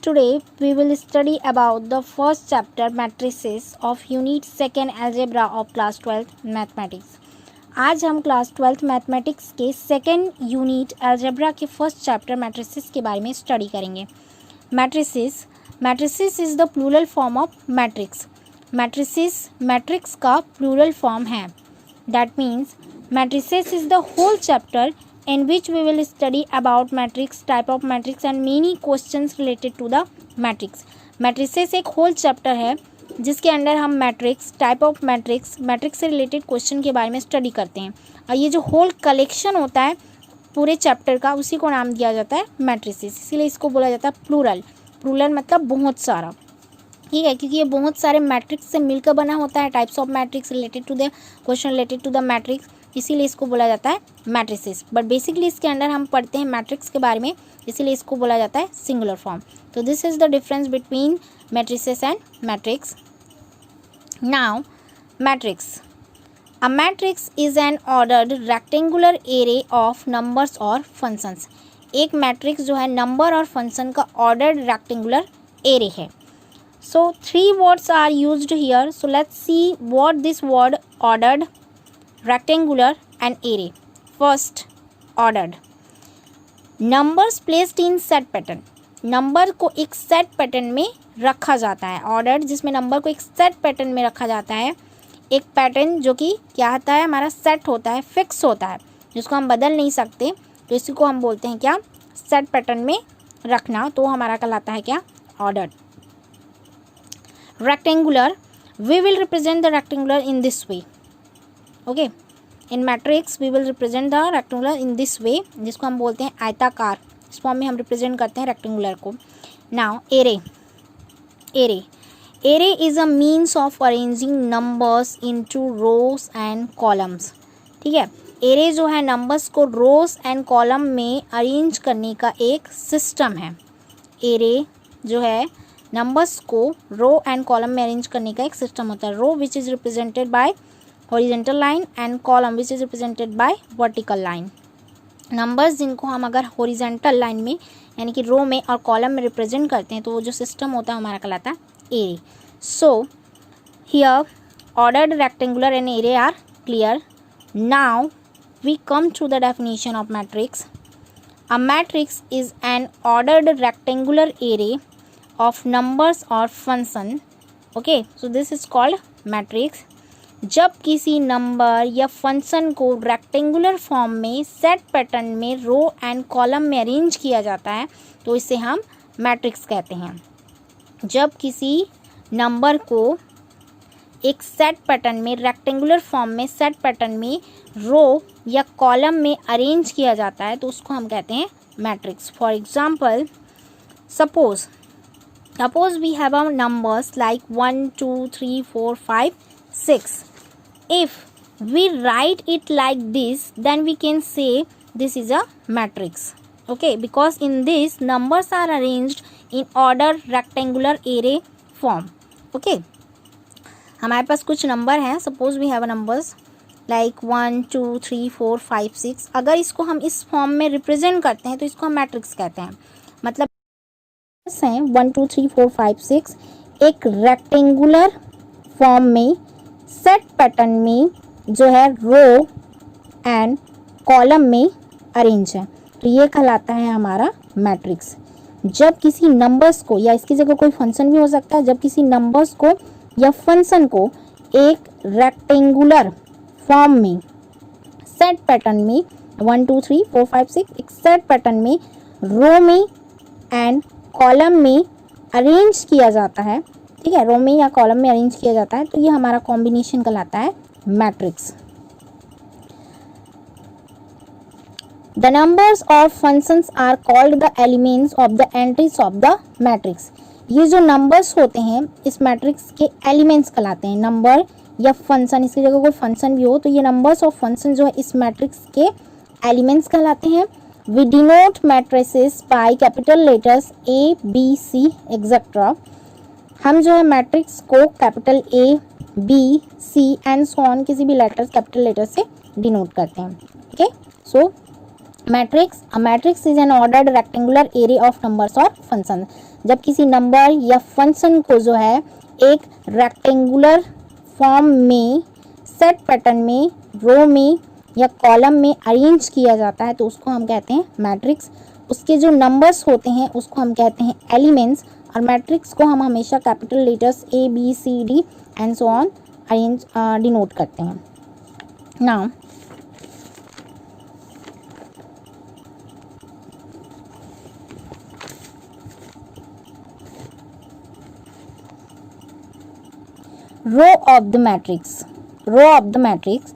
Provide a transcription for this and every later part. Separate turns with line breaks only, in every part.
Today we will study about the first chapter matrices of unit 2 algebra of class 12th mathematics. आज हम class 12th mathematics के second unit algebra के first chapter matrices के बारे में study करेंगे. Matrices is the plural form of matrix. Matrices matrix का plural form है. That means matrices is the whole chapter in which we will study about matrix, type of matrix and many questions related to the matrix. Matrices एक whole chapter है जिसके अंदर हम matrix, type of matrix, matrix से related question के बारे में study करते हैं. और ये जो होल कलेक्शन होता है पूरे चैप्टर का, उसी को नाम दिया जाता है मैट्रिसेस. इसीलिए इसको बोला जाता है प्लूरल. प्लूरल मतलब बहुत सारा, ठीक है, क्योंकि ये बहुत सारे मैट्रिक्स से मिलकर बना होता है. Types of matrix related to the question related to the matrix, इसीलिए इसको बोला जाता है मैट्रिसेस. बट बेसिकली इसके अंदर हम पढ़ते हैं मैट्रिक्स के बारे में, इसीलिए इसको बोला जाता है सिंगुलर फॉर्म. तो this is the difference between matrices and matrix. Now matrix. A matrix is an ordered rectangular array of numbers और फंक्शंस. एक मैट्रिक्स जो है नंबर और फंक्शन का ऑर्डर्ड रेक्टेंगुलर एरे है. सो 3 words are used here. So let's see what this word ordered, rectangular and array. First, ordered. Numbers placed in set pattern. Number को एक set pattern में रखा जाता है. ऑर्डर्ड जिसमें नंबर को एक सेट पैटर्न में रखा जाता है. एक पैटर्न जो कि क्या होता है, हमारा सेट होता है, फिक्स होता है, जिसको हम बदल नहीं सकते. तो इसी को हम बोलते हैं क्या, सेट पैटर्न में रखना. तो हमारा कहलाता है क्या, ordered. Rectangular. We will represent the rectangular in this way. Okay, in matrix we will represent the rectangular in this way, जिसको हम बोलते हैं आयताकार. इस फॉर्म में हम रिप्रेजेंट करते हैं रेक्टेंगुलर को. Now array is a means of arranging numbers into rows and columns. ठीक है, array जो है नंबर्स को रोज एंड कॉलम में अरेंज करने का एक सिस्टम है. array जो है नंबर्स को रो एंड कॉलम में अरेंज करने का एक सिस्टम होता है. Row which is represented by horizontal line and column which is represented by vertical line. Numbers जिनको हम अगर हॉरिजेंटल लाइन में यानी कि रो में और कॉलम में रिप्रेजेंट करते हैं तो वो जो सिस्टम होता है हमारा कहलाता है array. So here ordered, rectangular and array are clear. Now we come to the definition of matrix. A matrix is an ordered rectangular array of numbers or function. Okay, so this is called matrix. जब किसी number या function को rectangular form में set pattern में रो and column में arrange किया जाता है तो इसे हम मैट्रिक्स कहते हैं. जब किसी नंबर को एक सेट पैटर्न में रेक्टेंगुलर फॉर्म में सेट पैटर्न में रो या कॉलम में अरेंज किया जाता है तो उसको हम कहते हैं matrix. For example, Suppose we have our numbers like 1, 2, 3, 4, 5, 6. If we write it like this, then we can say this is a matrix. Okay, because in this numbers are arranged in order rectangular array form. Okay, हमारे पास कुछ number हैं. Suppose we have numbers like 1, 2, 3, 4, 5, 6. अगर इसको हम इस form में represent करते हैं तो इसको हम मैट्रिक्स कहते हैं. मतलब हैं 1, 2, 3, 4, 5, 6 एक रेक्टेंगुलर फॉर्म में सेट पैटर्न में जो है रो एंड कॉलम में अरेंज है तो ये कहलाता है हमारा मैट्रिक्स. जब किसी नंबर्स को, या इसकी जगह कोई फंक्शन भी हो सकता है, जब किसी नंबर्स को या फंक्शन को एक रेक्टेंगुलर फॉर्म में सेट पैटर्न में 1, 2, 3, 4, 5, 6 एक सेट पैटर्न में रो में एंड कॉलम में अरेंज किया जाता है. ठीक है, रो में या कॉलम में अरेंज किया जाता है तो ये हमारा कॉम्बिनेशन कहलाता है matrix. The numbers of functions are called the elements of the entries of the matrix. ये जो नंबर्स होते हैं इस मैट्रिक्स के एलिमेंट्स कहलाते हैं. नंबर या फंक्शन, इसकी जगह कोई फंक्शन भी हो तो ये नंबर्स ऑफ फंक्शन जो है इस मैट्रिक्स के एलिमेंट्स कहलाते हैं. We denote matrices by capital letters A, B, C, etc. हम जो है मैट्रिक्स को capital A, B, C and so on किसी भी लेटर कैपिटल लेटर से डिनोट करते हैं. Okay, so matrix, a matrix is an ordered rectangular array of numbers और फंक्शन। जब किसी नंबर या फंक्शन को जो है एक रेक्टेंगुलर फॉर्म में, सेट पैटर्न में, रो में या कॉलम में अरेंज किया जाता है तो उसको हम कहते हैं मैट्रिक्स। उसके जो नंबर्स होते हैं उसको हम कहते हैं एलिमेंट्स, और मैट्रिक्स को हम हमेशा capital letters A B C D and so on arrange denote करते हैं। Now row of the matrix,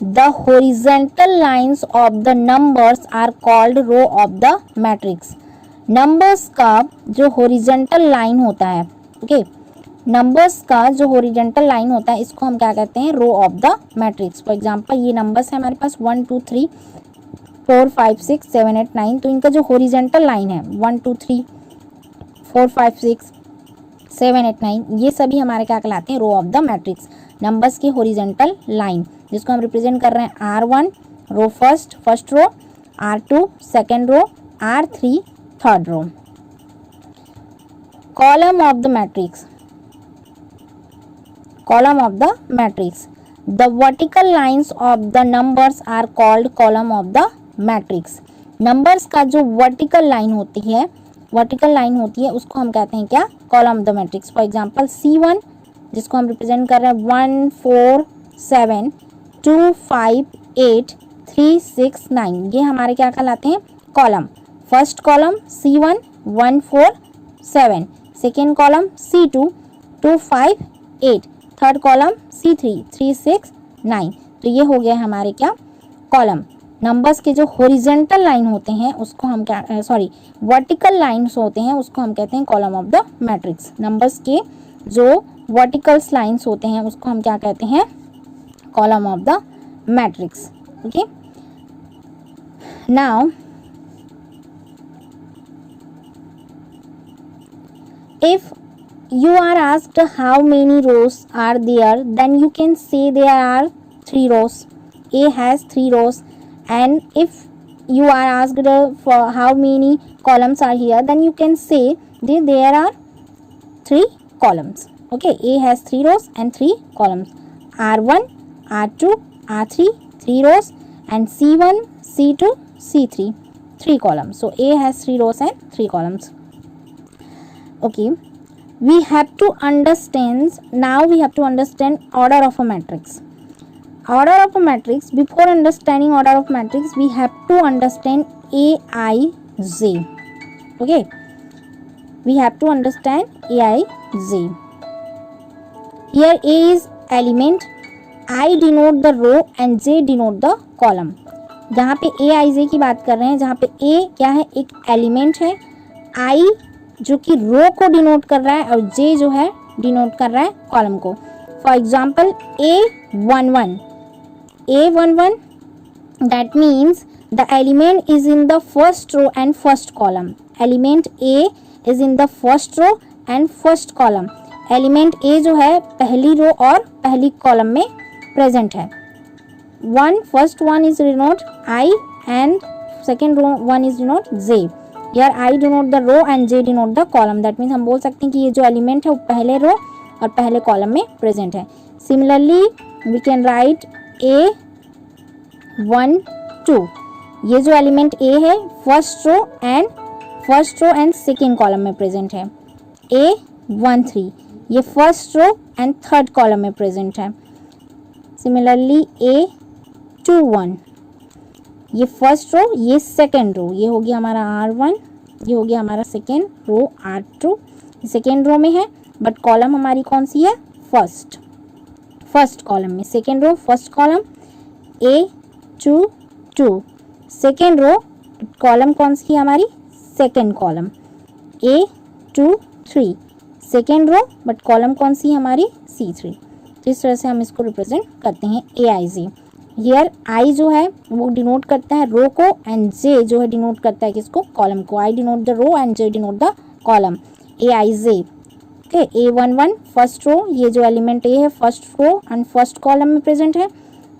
the horizontal lines of the numbers are called row of the matrix। Numbers का जो horizontal line होता है, okay, numbers का जो horizontal line होता है इसको हम क्या कहते हैं, row of the matrix. For example ये नंबर्स है हमारे पास 1 2 3 4 5 6 7 8 9, तो इनका जो हॉरिजॉन्टल लाइन है 1 2 3 4 5 6 7 8 9, ये सभी हमारे क्या कहलाते हैं, row of the matrix. Numbers की हॉरिजॉन्टल लाइन जिसको हम रिप्रेजेंट कर रहे हैं R1 row first row, R2 second row, R3 third row. Column of the matrix, column of the matrix, the vertical lines of the numbers are called column of the matrix. Numbers का जो vertical line होती है, उसको हम कहते हैं क्या, column of the matrix. For example C1 जिसको हम रिप्रेजेंट कर रहे हैं 1 4 7 2 5 8 3 6 9, ये हमारे क्या कहलाते हैं, column. First column C1 1 4 7, second column C2 2 5 8, third column C3 3 6 9, तो ये हो गया हमारे क्या, कॉलम। नंबर्स के जो हॉरिजॉन्टल लाइन होते हैं उसको हम क्या, वर्टिकल लाइन्स होते हैं उसको हम कहते हैं column of the matrix. Numbers के जो वर्टिकल्स लाइन्स होते हैं उसको हम क्या कहते हैं, column of the matrix. Okay, now if you are asked how many rows are there, then you can say there are 3 rows. A has 3 rows. And if you are asked for how many columns are here, then you can say that there are 3 columns. Okay, A has 3 rows and 3 columns. R1 R2 R3 3 rows, and C1 C2 C3 3 columns. So A has 3 rows and 3 columns. Okay, we have to understand, now we have to understand order of a matrix. Order of a matrix, before understanding order of matrix we have to understand AIJ. Okay, we have to understand AIJ. Here A is element, I denote the row and J denote the column. जहाँ पे AIJ की बात कर रहे हैं, जहाँ पे A क्या है, एक एलिमेंट है, I जो कि रो को डिनोट कर रहा है और J जो है डिनोट कर रहा है कॉलम को। For example A11, that means the element is in the first row and first column. Element A is in the first row and first column. Element A जो है पहली रो और पहली कॉलम में प्रेजेंट है। First one is denote I and second row one is denote J. Here I denote the row and J denote the column. That means हम बोल सकते हैं कि ये जो एलिमेंट है वो पहले रो और पहले कॉलम में प्रेजेंट है। Similarly we can write A1 2, ये जो एलिमेंट A है first row and second column में प्रेजेंट है। A1 3, ये first row and third column में प्रेजेंट है। Similarly A2 1, ये फर्स्ट रो, ये सेकेंड रो, ये हो गया हमारा R1, ये हो गया हमारा सेकेंड रो R2, सेकेंड रो में है बट कॉलम हमारी कौन सी है, फर्स्ट कॉलम में। Second row first column A2 2, second row column कौन सी है हमारी, second column A2 3, second row but column कौन सी है हमारी C3। इस तरह से हम इसको रिप्रेजेंट करते हैं AIJ। हियर I जो है वो डिनोट करता है रो को एंड J जो है डिनोट करता है किसको, कॉलम को। I denote the row and J denote the column, AIJ। Okay, A11 first row, ये जो एलिमेंट A है first row and first column में प्रेजेंट है।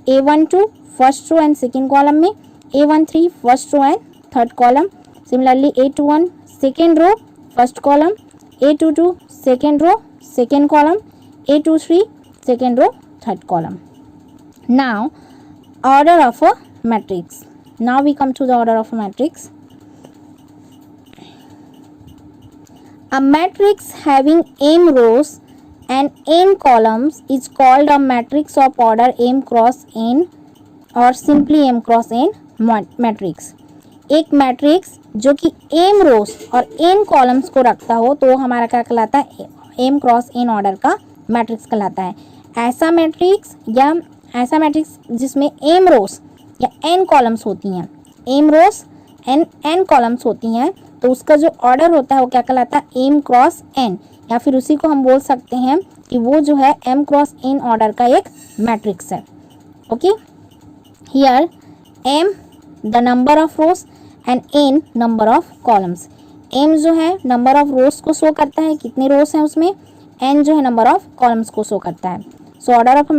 A12 first row and second column में। A13 first row and third column. Similarly A21 second row first column, A22 second row second column, A23 second row third column. Now order of a matrix. Now we come to the order of a matrix. A matrix having m rows and n columns is called a matrix of order m cross n और simply m cross n matrix. एक matrix जो कि m rows और n columns को रखता हो तो वो हमारा क्या कहलाता है, m क्रॉस n ऑर्डर का मैट्रिक्स कहलाता है. ऐसा मैट्रिक्स जिसमें m रोज या n कॉलम्स होती हैं, m रोज n कॉलम्स होती हैं, तो उसका जो ऑर्डर होता है वो क्या कहलाता है, m क्रॉस n, या फिर उसी को हम बोल सकते हैं कि वो जो है m क्रॉस n ऑर्डर का एक मैट्रिक्स है. Okay, here m the number of rose and n number of columns. m जो है नंबर ऑफ रोज को शो करता है, कितने रोज हैं उसमें, n जो है नंबर ऑफ कॉलम्स को शो करता है. So order of a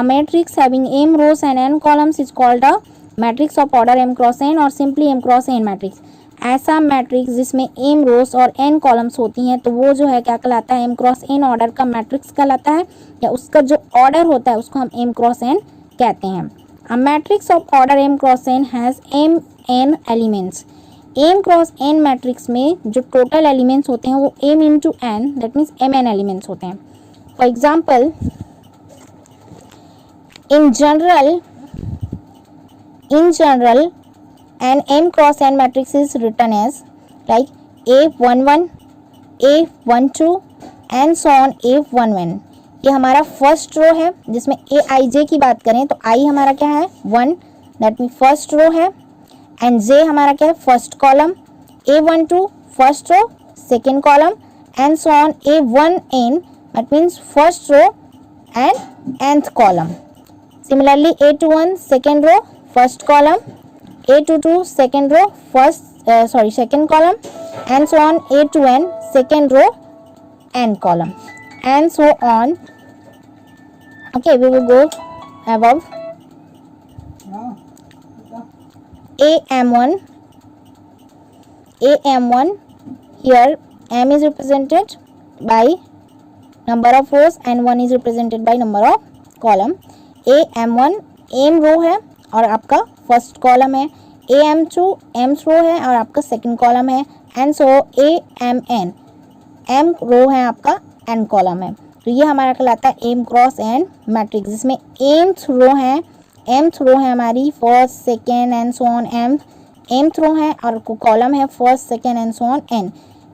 matrix having m rows and n columns is called a matrix of order m cross n और simply m cross n matrix. ऐसा मैट्रिक्स जिसमें m rows और n columns होती हैं तो वो जो है क्या कहलाता है, m क्रॉस n ऑर्डर का मैट्रिक्स कहलाता है, या उसका जो ऑर्डर होता है उसको हम m क्रॉस n कहते हैं. A matrix of order m cross n has m n elements. m cross n matrix में जो टोटल एलिमेंट्स होते हैं वो m into n, that means mn elements होते हैं. For example, in general an m cross n matrix is written as like A11, A12 and so on A11. ये हमारा first row है जिसमें ए आई जे की बात करें तो आई हमारा क्या है 1, दैट मीन फर्स्ट रो है, एंड जे हमारा क्या है first column, A12 first row second column and so on A1n that means first row and nth column. Similarly A21 second row first column, A22 second row second column and so on A2n second row n column and so on. Okay, we will go above. AM1 here m is represented by number of rows and 1 is represented by number of column. AM1 m रो है और आपका first column है, AM2 mth रो है और आपका second column है, and so AMN m रो है आपका n कॉलम है. तो ये हमारा कहलाता है m क्रॉस n मैट्रिक्स जिसमें mth रो है हमारी first second and so on mth रो है और कॉलम है first second and so on n.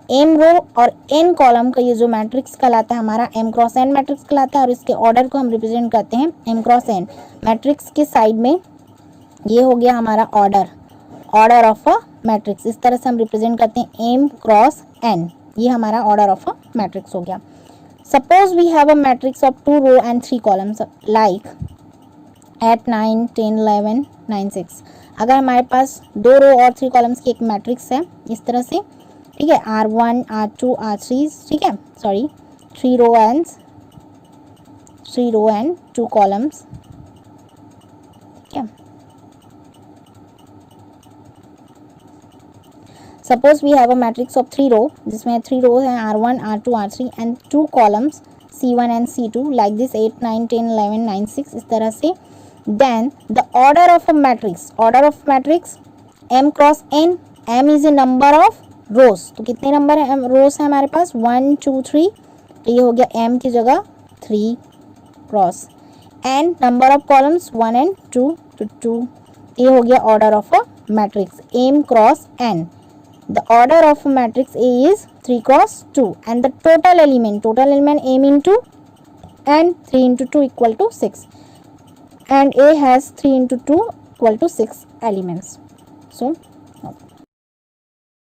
m रो और n कॉलम का ये जो मैट्रिक्स कहलाता है हमारा m क्रॉस n मैट्रिक्स कहलाता है, और इसके ऑर्डर को हम रिप्रेजेंट करते हैं m क्रॉस n. मैट्रिक्स के साइड में ये हो गया हमारा ऑर्डर ऑफ अ मैट्रिक्स. इस तरह से हम रिप्रेजेंट करते हैं m क्रॉस n. ये हमारा ऑर्डर ऑफ अ मैट्रिक्स हो गया. Suppose we have a matrix of 2 row and 3 columns like at 9, 10, 11, 9, 6. अगर हमारे पास 2 रो और 3 कॉलम्स की एक मैट्रिक्स है इस तरह से, ठीक है, R1, R2, R3, ठीक है, सॉरी 3 रो एंड 2 कॉलम्स, ठीक है. Suppose we have a matrix of 3 row जिसमें 3 rows हैं R1, R2, R3 and 2 columns C1 and C2 like this 8, 9, 10, 11, 9, 6 इस तरह से. Then the order of a matrix m cross n. m is a number of rows. तो कितने number है रोज है हमारे पास 1, 2, 3. तो ये हो गया m की जगह 3 cross, and number of columns 1 and 2 to 2. ये हो गया order of a matrix m cross n. The order of matrix A is 3 cross 2 and the total element m into n 3 into 2 equal to 6, and A has 3 into 2 equal to 6 elements. So